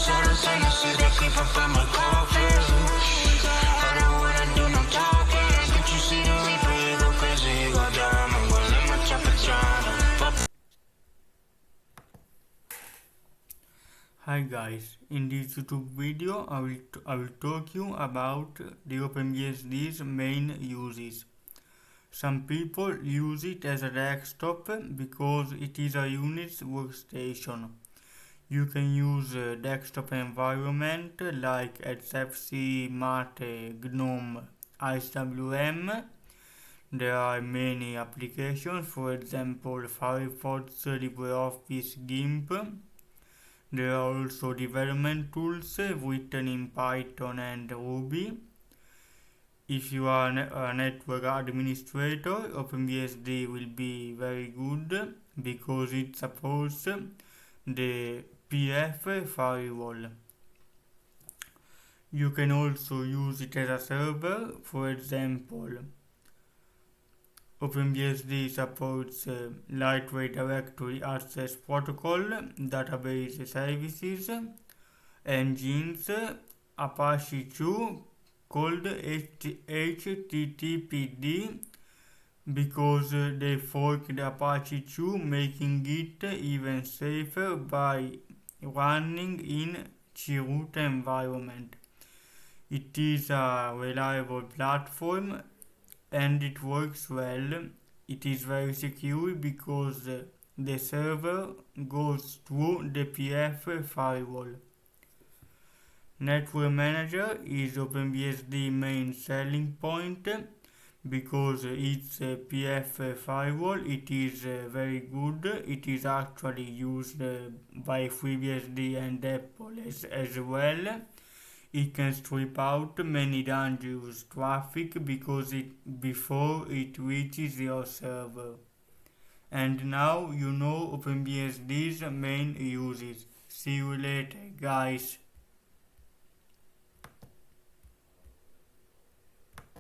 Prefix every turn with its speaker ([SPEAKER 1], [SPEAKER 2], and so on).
[SPEAKER 1] orders and the shit that creep up in my coffin. Heard of what I do, no talking. Can't you see the reaper, he go crazy, he go down. I'm gonna let my chopper drown.
[SPEAKER 2] Hi guys, in this YouTube video I will talk you about the OpenBSD's main uses. Some people use it as a desktop because it is a Unix workstation. You can use a desktop environment like XFCE, Mate, GNOME, IceWM. There are many applications, for example Firefox, LibreOffice, GIMP. There are also development tools written in Python and Ruby. If you are a network administrator, OpenBSD will be very good because it supports the PF firewall. You can also use it as a server. For example, OpenBSD supports lightweight directory access protocol, database services, engines, Apache 2 called HTTPD because they forked Apache 2, making it even safer by running in chroot environment. It is a reliable platform and it works well. It is very secure because the server goes through the PF firewall. Network Manager is OpenBSD's main selling point because it's a PF firewall. It is very good. It is actually used by FreeBSD and Apple as well. It can strip out many dangerous traffic before it reaches your server. And now you know OpenBSD's main uses. See you later, guys.